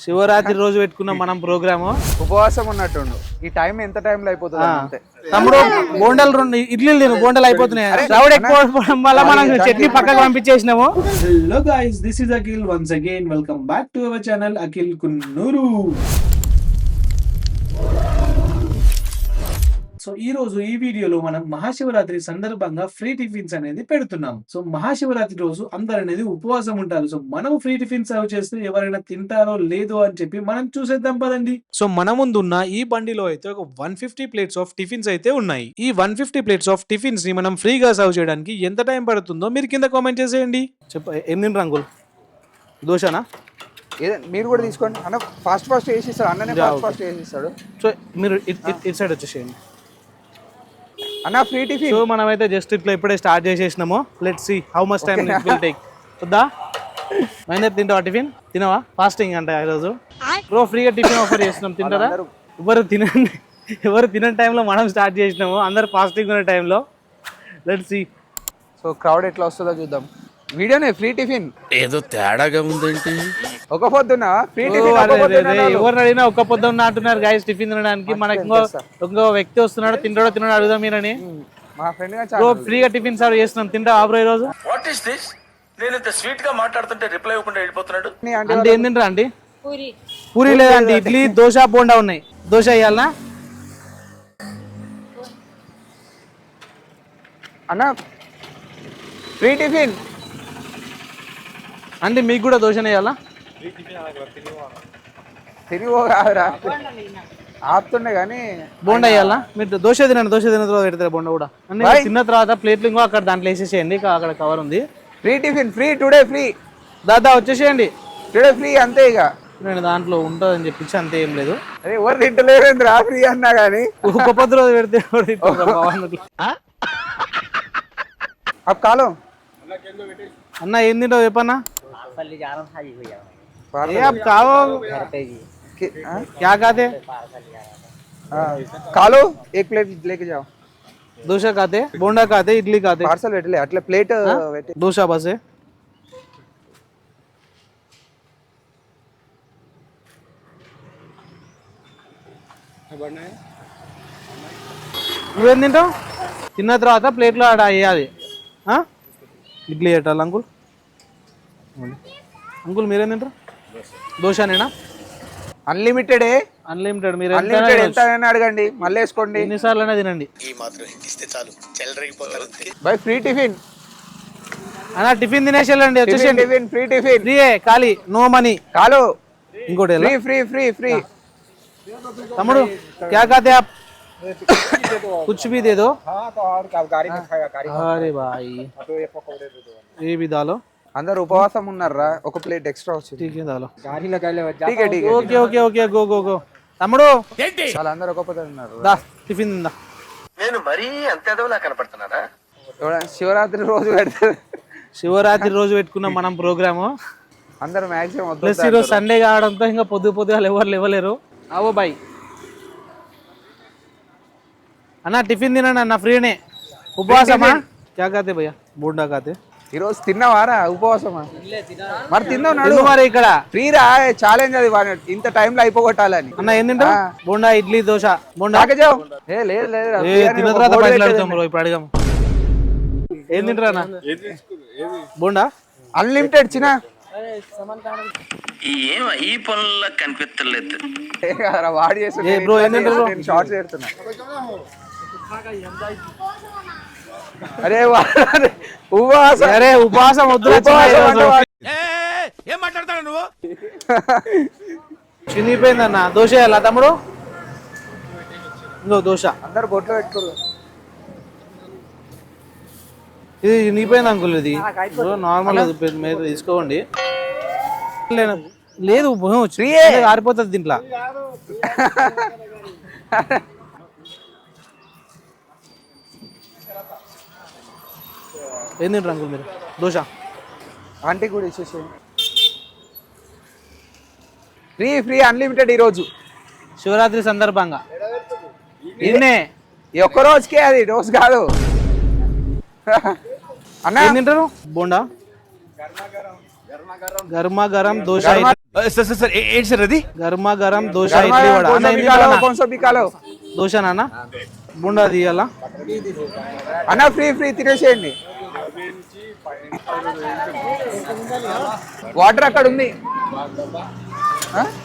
శివరాత్రి రోజు పెట్టుకున్నాం మనం ప్రోగ్రామ్. ఉపవాసం ఉన్నట్టుండు. ఈ టైం ఎంత టైంలో అయిపోతుంది అంతే. తమ్ముడు బోండాలు 2 ఇడ్లీలు తిను, బోండాలు అయిపోతున్నాయి. క్రౌడ్ ఎక్కువ వల్ల మనం చట్నీ పక్కకు పంపించేసినాము. Hello guys, this is Akhil once again. Welcome back to our channel Akhil Kunnuru. So ఈ రోజు ఈ వీడియోలో మనం మహాశివరాత్రి సందర్భంగా ఫ్రీ టిఫిన్స్ అనేది పెడుతున్నాం. సో మహాశివరాత్రి రోజు అందరు అనేది ఉపవాసం ఉంటారు. సో మనం ఫ్రీ టిఫిన్స్ సర్వ్ చేస్తే ఎవరైనా తింటారో లేదో అని చెప్పి మనం చూసేద్దాం పదండి. సో మన ముందున్న ఈ బండిలో అయితే ఒక 150 ప్లేట్స్ ఆఫ్ టిఫిన్స్ అయితే ఉన్నాయి. ఈ 150 ప్లేట్స్ ఆఫ్ టిఫిన్స్ ని మనం ఫ్రీగా సర్వ్ చేయడానికి ఎంత టైం పడుతుందో మీరు కింద కామెంట్ చేసేయండి. ఎన్ని రంగులు దోశనా? మీరు కూడా తీసుకోండి అన్న. ఫాస్ట్ వేసిస్తాడు అన్ననే, ఫాస్ట్ వేసిస్తాడు. సో మీరు ఇటు సైడ్ వచ్చేసేయండి అన్న. Free tiffin. సో మనమైతే జస్ట్ ఇట్లా ఇప్పుడే స్టార్ట్ చేసేసినాము. Let's see how much time it will take. వద్దా మహేందర్, తింటావా టిఫిన్? తినవా? ఫాస్టింగ్ అంటే ఈరోజు బ్రో ఫ్రీగా టిఫిన్ ఆఫర్ చేస్తున్నాం. తింటారా? ఎవరు తినని టైంలో మనం స్టార్ట్ చేసినాము. అందరు ఫాస్టింగ్ ఉన్న టైంలో. Let's see. సో క్రౌడ్ ఎట్లా వస్తుందో చూద్దాం. వీడియోనే ఫ్రీ టిఫిన్. ఏదో తేడాగా ఉందేంటి? ఒక పొద్దున ఫ్రీ టిఫిన్. ఎవరిని అడిగినా ఒక్క పొద్దున్న అంటున్నారు గైస్ టిఫిన్ తినడానికి. మనకి ఇంకో వ్యక్తి వస్తున్నాడు, తింటాడో అడుగుదాం మీరని. మా ఫ్రెండ్ ఫ్రీగా టిఫిన్ సర్వ్ చేస్తున్నాం. తింటావా బ్రో ఈరోజు? What is this? నేను ఇంత స్వీట్ గా మాట్లాడుతుంటే రిప్లై ఇవ్వకుండా వెళ్ళిపోతున్నాడు. అంటే ఏం తింటారా అండి? పూరి లేదండి, ఇడ్లీ, దోశ, బోండా ఉన్నాయి. దోశ వేయాలనా అన్న? ఫ్రీ టిఫిన్ అంటే మీకు కూడా దోశనే వేయాలా? తినిపోరా ఆపుతుండే కానీ బోండా వేయాలా? మీరు దోశ తినండి. దోశ తిన్న తర్వాత పెడతారు బోండా కూడా. అంటే తిన్న తర్వాత ప్లేట్లు ఇంకో అక్కడ దాంట్లో వేసేసేయండి. అక్కడ కవర్ ఉంది. Free tiffin free today free. దాదా వచ్చేసేయండి. టుడే ఫ్రీ అంతే. ఇక నేను దాంట్లో ఉంటుందని చెప్పించి అంతే, ఏం లేదు. అరే ఎవరు తింటలేరు రా ఫ్రీ అన్నా కానీ. ఒక్క పొద్దు రోజు పెడితే కాలో అన్న ఏం తింటావు చెప్పన్నా? क्या खाते? కాలో एक प्लेट लेके जाओ. डोसा खाते, बोंडा खाते, इडली खाते. पार्सल పెట్టలే అట్లా ప్లేట్ डोसा बस है. నువ్వేం తింటావు? తిన్న తర్వాత ప్లేట్లో ఆడ వేయాలి. ఇడ్లీ పెట్టాలి. అంకుల్ మీరేం తింటారు? దోశనేనా? అన్లిమిటెడ్. అన్లిమిటెడ్. మీరు ఎంత అడగండి, మళ్ళీ వేసుకోండి. ఎన్నిసార్లు అయినా తినండి. బై ఫ్రీ టిఫిన్ అన్నా. టిఫిన్ తినేసి వెళ్ళండి. వచ్చేసేయండి. ఫ్రీ టిఫిన్ ఫ్రీ ఖాళీ, నో మనీ. కాలో ఇంకోటి ఫ్రీ ఫ్రీ ఫ్రీ ఫ్రీ. తమ్ముడు क्या खाते आप? कुछ भी दे दो. अरे भाई ये भी डालो. అందరు ఉపవాసం ఉన్నారా? ఒక ప్లేట్ ఎక్స్ట్రా వచ్చింది. Okay okay okay go go go. తమ్ముడు చాలా అందరు ఒక పొద్దు ఉన్నారు. దా టిఫిన్ తిందా. నేను మరీ అంత ఎదవలా కనపడుతున్నారా? శివరాత్రి రోజు పెడతారు. శివరాత్రి రోజు పెట్టుకున్నాం మనం ప్రోగ్రాము. అందరు మాక్సిమం. ప్లస్ ఈరోజు సండే కావడంతో ఇంకా పొద్దుగా ఎవరు లేవలేరు. అవో బాయ్ అన్న. టిఫిన్ తినండి అన్న, ఫ్రీనే. ఉపవాసమా? క్యా కాతే భయ్యా? బోండా కాతే. ఈరోజు తిన్నావారా? ఉపవాసమా? మరి తిన్నావు మరి ఇక్కడ ఫ్రీ రా. ఛాలెంజ్ అది ఇంత టైంలో అయిపోగొట్టాలని. అన్న ఏం తింటా? బోండా, ఇడ్లీ, దోశ. బోండా లేదు తిన్న తర్వాత పైసలు అడుగుతాం బ్రో. ఇప్పుడు అడిగాము. ఏం తింటారా అన్న? బోండా అన్లిమిటెడ్. చిన్న ఈ పనుల్లో కనిపించలేదు. వాడి చేసి బ్రో ఏం తింటారు? షార్ట్స్ చేస్తున్నా. అరే ఉపవాసం. అరే ఉపవాసం వద్దు. ఏం మాట్లాడతాడు నువ్వు? చినిగిపోయిందన్న. దోశ వేయాలా తమ్ముడు? ఇంకో దోశ. అందరు బొట్లు పెట్టుకోరు. ఇది చినిగిపోయింది అంకుల్. ఇది నార్మల్ మీరు తీసుకోండి. లేదు ఆరిపోతుంది దీంట్లో. ఏం తింటారు అంకుల్ మీరు? దోశ. ఆంటీ కూడా ఇచ్చేసి ఫ్రీ ఫ్రీ అన్లిమిటెడ్ ఈరోజు శివరాత్రి సందర్భంగా. ఇన్నే ఒక్క రోజుకే, అది రోజు కాదు అన్న. ఏం తింటారు? బోండా, గర్మా గరం దోశ. సార్ ఏంటి సార్ అది? గర్మా గరం దోశ ఇడ్లీ వడ అన్న ఎన్ని కాలో తింటావా? కొంచెం కాలో దోశ నాన్న బుండా తీయాలా? అన్న ఫ్రీ తినేసేయండి. వాటర్ అక్కడ ఉంది,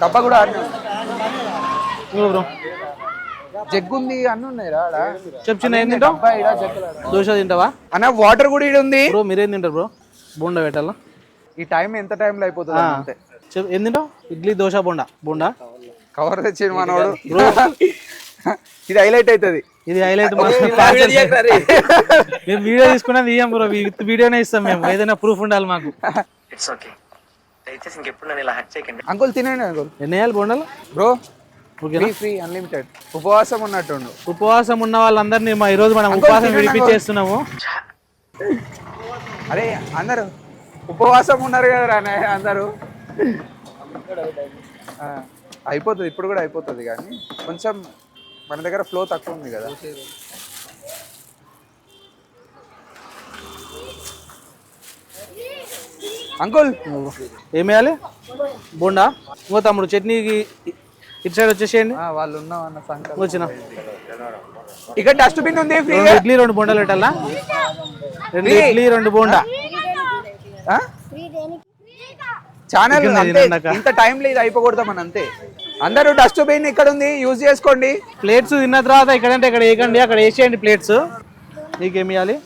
డబ్బా కూడా ఆడినా, ఇంకో బ్రో జగ్గు ఉంది, అన్నీ ఉన్నాయి రా ఆడ. చెప్పు చిన్న ఏం తింటావు? డబ్బా ఈడ జగ్గు. దోశ తింటావా అన్న వాటర్ కూడా ఈడ ఉంది. బ్రో? మీరేం తింటారు బ్రో? బోండా పెట్టాలా? ఈ టైం ఎంత టైంలో అయిపోతుంది అంతే. చెప్పు ఏం తింటావు? ఇడ్లీ దోశ బోండా బోండా కవర్ తెచ్చింది మనోడు. ఇది హైలైట్ అవుతుంది. ఇది హైలైట్. మేము వీడియో తీసుకున్నది ఇయ్యం బ్రో, విత్ వీడియోనే ఇస్తాం మేము, ఏదైనా ప్రూఫ్ ఉండాలి మాకు. ఇట్స్ ఓకే, దయచేసి ఇంకెప్పుడు నన్ను ఇలా హట్ చేయకండి. అంకుల్ తినండి అంకుల్. ఎన్ని వేయాలి బోండాలు బ్రో? ఓకేనా? Free unlimited. ఉపవాసం ఉన్నట్టుండు. ఉపవాసం ఉన్న వాళ్ళందరినీ ఈరోజు మనం ఉపవాసం విడిపించేస్తున్నాము. అరే అందరు ఉపవాసం ఉన్నారు కదా అందరూ. అయిపోతుంది, ఇప్పుడు కూడా అయిపోతుంది, కానీ కొంచెం మన దగ్గర ఫ్లో తక్కువ ఉంది కదా. అంకుల్ ఏం వేయాలి? బోండా. ఇంకో తమ్ముడు చట్నీకి ఇటు సైడ్ వచ్చేసేయండి. వాళ్ళు ఉన్నామన్న సంకల్పం. వచ్చిన ఇక్కడ డస్ట్బిన్ ఉంది. ఫ్రీ ఇడ్లీ 2 బోండాలు పెట్టాలా? 2 ఇడ్లీ 2 బోండా. ఛానల్ ఇంత టైం లేదు, అయిపోకూడదామని అంతే. అందరూ డస్ట్బిన్ ఇక్కడ ఉంది, యూజ్ చేసుకోండి. ప్లేట్స్ తిన్న తర్వాత ఇక్కడంటే ఇక్కడ వేయకండి, అక్కడ వేసేయండి ప్లేట్స్. నీకేమి ఇవ్వాలి?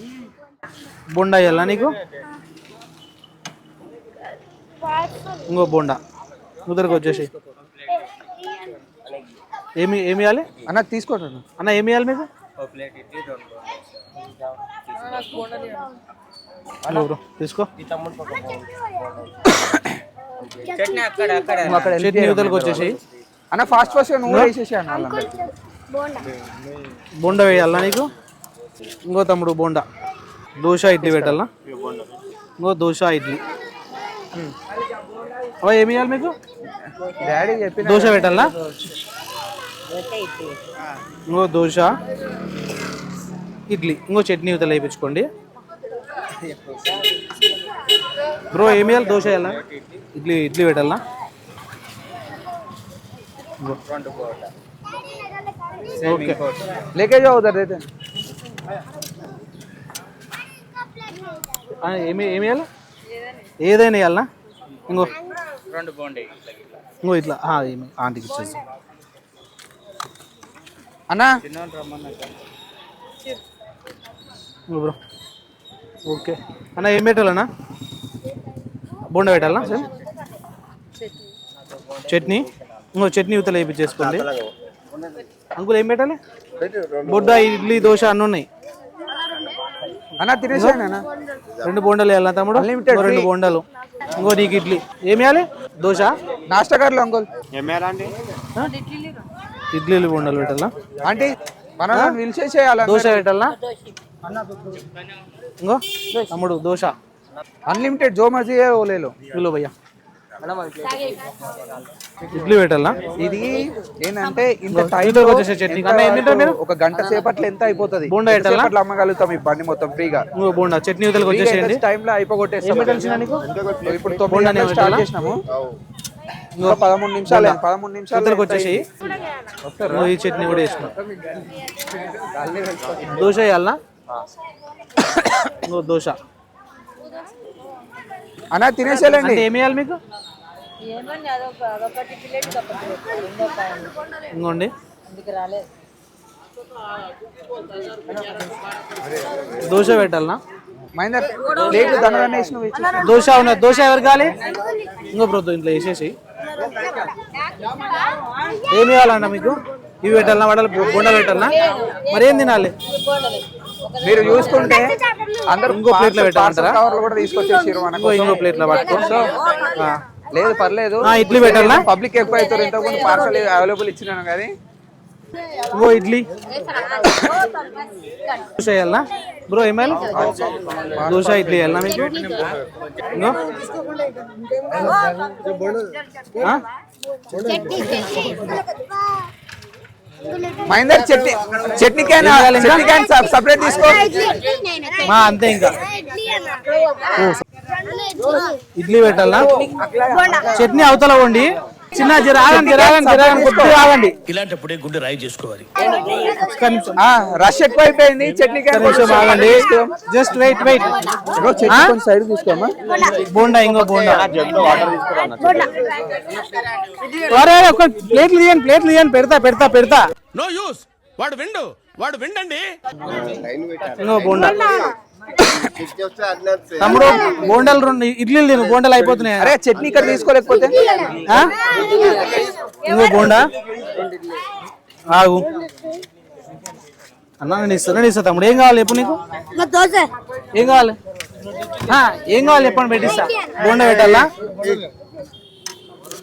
బోండా ఇవ్వాలా నీకు? ఇంకో బోండా ముద్దరికి వచ్చేసి. ఏమి ఇవ్వాలి అన్న? తీసుకోండి అన్న. ఏమి ఇవ్వాలి మీకు? బ్రో తీసుకో. చట్నీ యువతలకు వచ్చేసి. అన్న ఫాస్ట్ నువ్వు వేసేసి అన్న. బోండా వేయాలా నీకు? ఇంకో తమ్ముడు బోండా. దోశ ఇడ్లీ పెట్టాలా? ఇంకో దోశ ఇడ్లీ. ఏమి ఇవ్వాలి మీకు? డాడీ చెప్పి దోశ పెట్టాలా? ఇంకో దోశ ఇడ్లీ. ఇంకో చట్నీ యువతలు వేయించుకోండి. బ్రో ఏమి వేయాలి? దోశ వేయాలా? ఇడ్లీ పెట్టాలా? ఓకే లేకే జాओ उधर देते ఏమి వేయాలి? ఏదైనా వేయాలనా? ఇంకో 2 బోండే ఇంకో ఇట్లా ఆంటీకి ఇచ్చేసి. అన్నా బ్రో ఓకే అన్న. ఏం పెట్టాలన్నా? బోండా పెట్టాలనా? చట్నీ. ఇంకో చట్నీ యువతలు వేయించేసుకోండి. అంకుల్ ఏం పెట్టాలి? బొడ్డ ఇడ్లీ దోశ అన్నీ ఉన్నాయి అన్న. తినేసాను అన్న. 2 బోండాలు వేయాలన్నా తమ్ముడు? 2 బోండాలు. ఇంకో నీకు ఇడ్లీ. ఏమి వేయాలి? దోశ. నాస్టా కార్లో అంకుల్ ఇడ్లీలు బోండాలు పెట్టాలా? ఆంటీ మనం పిలిచేసేయాలి. దోశ పెట్టాలా? ఇంకో తమ్ముడు దోశ అన్లిమిటెడ్ జో మర్జీ ఓలేలో. ఇల్లు భయ్యా. ఇడ్లీ పెట్టాలా? ఇది ఏంటంటే ఇంత టైం వచ్చేసే చట్నీ కన్నా ఎన్ని ఒక గంట సేపట్లో ఎంత అయిపోతుంది? బోండా పెట్టాలా? అమ్మగలుగుతాం ఈ బండి మొత్తం ఫ్రీగా. బోండా చట్నీ యువతలకు వచ్చేసేయండి. టైంలో అయిపోగొట్టేస్తాం. ఇప్పుడు 9 స్టార్ట్ చేసినాము. 13 నిమిషాలు. 13 నిమిషాలు వచ్చేసి ఈ చట్నీ కూడా వేసుకున్నాం. దోశ వేయాలనా? దోశ అన్న. తినేసేయాలండి. ఏమి వేయాలి మీకు? ఇంకోండి దోశ పెట్టాలనా? మైందర్ ప్లేట్లు దండగానే వేసి నువ్వు ఇచ్చేసి. దోశ ఉన్నది. దోశ ఎవరు కావాలి? ఇంకో బ్రో ఇంట్లో వేసేసి. ఏమి వేయాలన్నా మీకు? ఇవి పెట్టాలన్నా? వడలు బొండాలు పెట్టాలన్నా? మరి ఏం తినాలి? మీరు చూసుకుంటే అందరూ ఇంకో ప్లేట్లో పెట్టాలంటారా? కూడా తీసుకొచ్చేసారు మనకు. ఇంకో ప్లేట్లో పట్టుకో. లేదు పర్లేదు. ఇడ్లీ పెట్టాలన్నా? పబ్లిక్ ఎక్కువ అవుతారు. ఇంతకుముందు పార్సల్ అవైలబుల్ ఇచ్చినాను కానీ. ఇంకో ఇడ్లీ. దోశ వేయాలనా బ్రో? ఏమైనా దోశ ఇడ్లీ వేయాలనా మీకు? ఇంకో మహేందర్ చట్నీ క్యాన్ సపరేట్ తీసుకో. అంతే ఇంకా ఇడ్లీ పెట్టాలా? చట్నీ అవతల వండి. చిన్న ఆగండి కొద్దిగా ఆగండి. ఇలాంటప్పుడే గుండె రాయి చేసుకోవాలి. ఒక్క నిమిషం రష్ ఎక్కువ అయిపోయింది. చట్నీ నిమిషం ఆగండి. జస్ట్ వెయిట్ సైడ్ తీసుకోమా. బోండా ఇంకో బోండా. ఒక ప్లేట్లు తీయండి పెడతా. No use. వాడు విండండి. ఇంకో బోండా. తమ్ముడు బోండాలు 2 ఇడ్లీలు తిను. బోండాలు అయిపోతున్నాయి. అరే చట్నీ ఇక్కడ తీసుకోలేకపోతే ఇంకో బోండా. ఆగు అన్నా, నేను ఇస్తా తమ్ముడు. ఏం కావాలి చెప్పు నీకు? ఏం కావాలి చెప్పండి, పెట్టిస్తా. బోండా పెట్టాలా?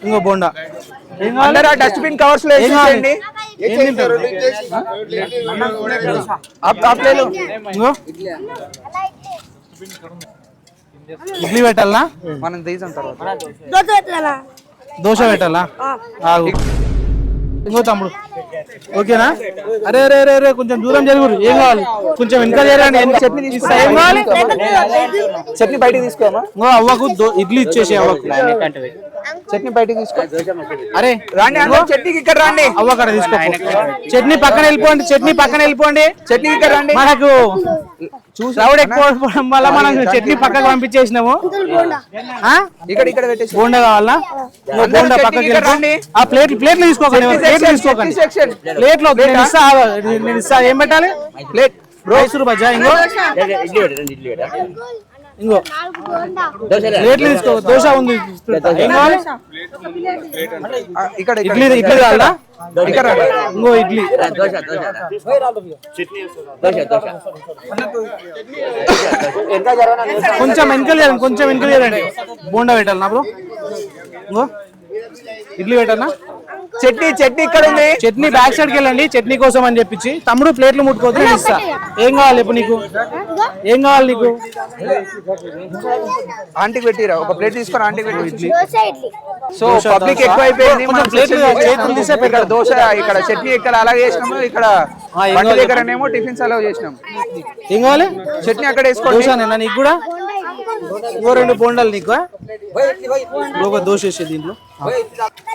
ఇంకో బోండా. ఏం కావాలి? డస్ట్బిన్ కవర్స్ లో ఏం తింటారు? ఇంకో ఇడ్లీ పెట్టాలా? మనం తీసాం తర్వాత దోశ పెట్టాలా? ఆగు. ఇంకో తమ్ముడు ఓకేనా? అరే కొంచెం దూరం జరుగురు. ఏం కావాలి? కొంచెం వెనక జరగండి. చట్నీ తీసుకో. ఏం కావాలి? చట్నీ బయటకు తీసుకోమా. అవ్వకు ఇడ్లీ ఇచ్చేసి అవ్వకు. చట్నీ బయటకి తీసుకో. అరే రాండి, చట్నీకి ఇక్కడ రండి. అవ్వక్కడ తీసుకో. చట్నీ పక్కన వెళ్ళిపోండి. చట్నీ ఇక్కడ రండి. మనకు క్రౌడ్ ఎక్కువ వల్ల మనం చట్నీ పక్కకు పంపించేసినాము. ఇక్కడ పెట్టేసి బోండా కావాలా? బోండా పక్కకి రండి. ఆ ప్లేట్లు తీసుకోకండి. ప్లేట్లో నేను ఇస్తా. ఏం పెట్టాలి? ప్లేట్ మైసూర్ బజ్జా. ఇంకో ప్లేట్లు తీసుకో. దోశ ఉంది. ఏం కావాలి? ఇడ్లీ కావాలా? ఇంకో ఇడ్లీ. కొంచెం వెనకలు చేయండి. బోండా పెట్టాలి నా బ్రో. ఇంకో ఇడ్లీ పెట్టాలా? చట్నీ ఇక్కడ ఉంది. చట్నీ బ్యాక్ సైడ్కి వెళ్ళండి. చట్నీ కోసం అని చెప్పించి తమ్ముడు ప్లేట్లు ముట్టుకోవద్దు, నేను ఇస్తా. ఏం కావాలి ఇప్పుడు నీకు? ఆంటీకి పెట్టిరా. ఒక ప్లేట్ తీసుకొని ఆంటీకి పెట్టి. సో పబ్లిక్ ఎక్కువ అయిపోయింది. ఇక్కడ దోశ, ఇక్కడ చట్నీ ఇక్కడ అలాగే చేసినాము. ఇక్కడ బండి దగ్గరనేమో టిఫిన్స్ అలౌ చేసినాము. ఏం కావాలి? చట్నీ అక్కడ వేసుకోండి. దోశ నీకు కూడా? ఇంకో 2 బోండాలు నీకు. ఒక దోశ వేసే దీంట్లో.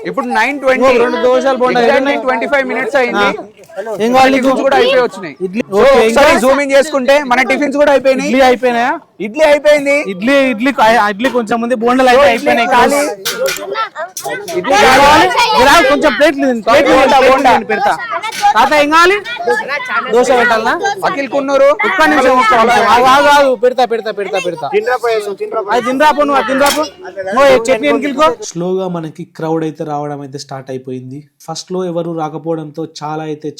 ఇప్పుడు 9:20. 2 దోశలు బోండా. 25 minutes అయింది. ఏం కావాలి? టిఫిన్స్ కూడా అయిపోయి వచ్చినాయి. ఇడ్లీ జూమ్ ఇన్ చేసుకుంటే మన టిఫిన్స్ కూడా అయిపోయినాయి. ఇడ్లీ అయిపోయింది. ఇడ్లీ కొంచెం ఉంది. బోండాలు అయిపోయినాయి. కొంచెం ప్లేట్లు పెడతా. తాత ఏం కావాలి? దోశ పెట్టాలా? అఖిల్ కున్నూరు. ఒక్క నిమిషం పెడతా. చట్నీ ఎన్నికో. స్లోగా మనకి క్రౌడ్ అయితే రావడం అయితే స్టార్ట్ అయిపోయింది. ఫస్ట్ లో ఎవరు రాకపోవడంతో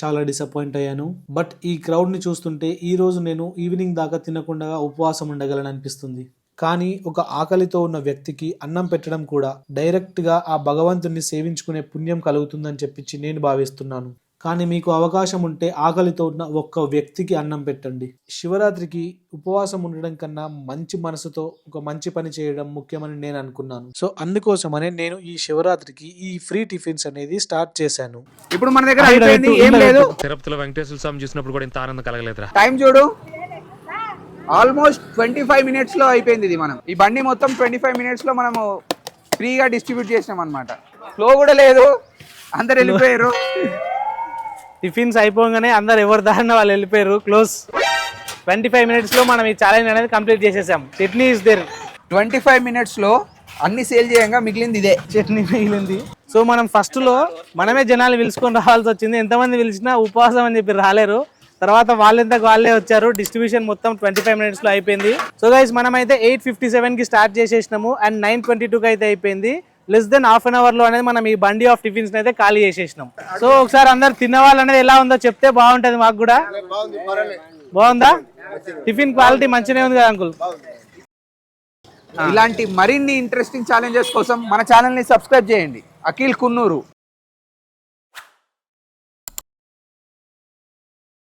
చాలా డిసప్పాయింట్ అయ్యాను. బట్ ఈ క్రౌడ్ ని చూస్తుంటే ఈ రోజు నేను ఈవినింగ్ దాకా తినకుండా ఉపవాసం ఉండగలను అనిపిస్తుంది. కానీ ఒక ఆకలితో ఉన్న వ్యక్తికి అన్నం పెట్టడం కూడా డైరెక్ట్ గా ఆ భగవంతుని సేవించుకునే పుణ్యం కలుగుతుందని చెప్పించి నేను భావిస్తున్నాను. కానీ మీకు అవకాశం ఉంటే ఆకలితో ఉన్న ఒక్క వ్యక్తికి అన్నం పెట్టండి. శివరాత్రికి ఉపవాసం ఉండడం కన్నా మంచి మనసుతో ఒక మంచి పని చేయడం ముఖ్యమని నేను అనుకున్నాను. సో అందుకోసమనే నేను ఈ శివరాత్రికి ఈ ఫ్రీ టిఫిన్స్ అనేది స్టార్ట్ చేశాను. ఇప్పుడు మన దగ్గర అయిపోయింది. ఏం లేదు. తిరుపతిలో వెంకటేశ్వర స్వామి చూసినప్పుడు కూడా ఇంత ఆనందం కలగలేదురా. టైం చూడు. ఆల్మోస్ట్ 25 minutes లో అయిపోయింది. ఇది మనం ఈ బండి మొత్తం 25 minutes లో మనము ఫ్రీగా డిస్ట్రిబ్యూట్ చేసినాం అనమాట. ఫ్లో కూడా లేదు. అందరు వెళ్ళిపోయారు. టిఫిన్స్ అయిపోగానే అందరు ఎవరి దారిన వాళ్ళు వెళ్ళిపోయారు. క్లోజ్. 25 minutes లో మనం ఈ ఛాలెంజ్ అనేది కంప్లీట్ చేసేసాం. Chutney is there. 25 minutes లో అన్ని సేల్ చేయంగా మిగిలింది ఇదే. చట్నీ మిగిలింది. సో మనం ఫస్ట్ లో మనమే జనాలు పిలుచుకొని రావాల్సి వచ్చింది. ఎంతమంది పిలిచినా ఉపవాసం అని చెప్పి రాలేరు. తర్వాత వాళ్ళే వచ్చారు. డిస్ట్రిబ్యూషన్ మొత్తం 25 minutes లో అయిపోయింది. సో గైస్ మనమైతే 8:57 కి స్టార్ట్ చేసేసినాము అండ్ 9:22 కి అయితే అయిపోయింది. Less than half an hour లో అనేది మనం ఈ బండి ఆఫ్ టిఫిన్స్ అయితే ఖాళీ చేసేసినాం. సో ఒకసారి అందరు తిన్న వాళ్ళు అనేది ఎలా ఉందో చెప్తే బాగుంటది. మాకు కూడా బాగుందా? టిఫిన్ క్వాలిటీ మంచిగా ఉంది కదా అంకుల్? ఇలాంటి మరిన్ని ఇంట్రెస్టింగ్ ఛాలెంజెస్ కోసం మన ఛానల్ ని సబ్స్క్రైబ్ చేయండి. అఖిల్ కున్నూరు.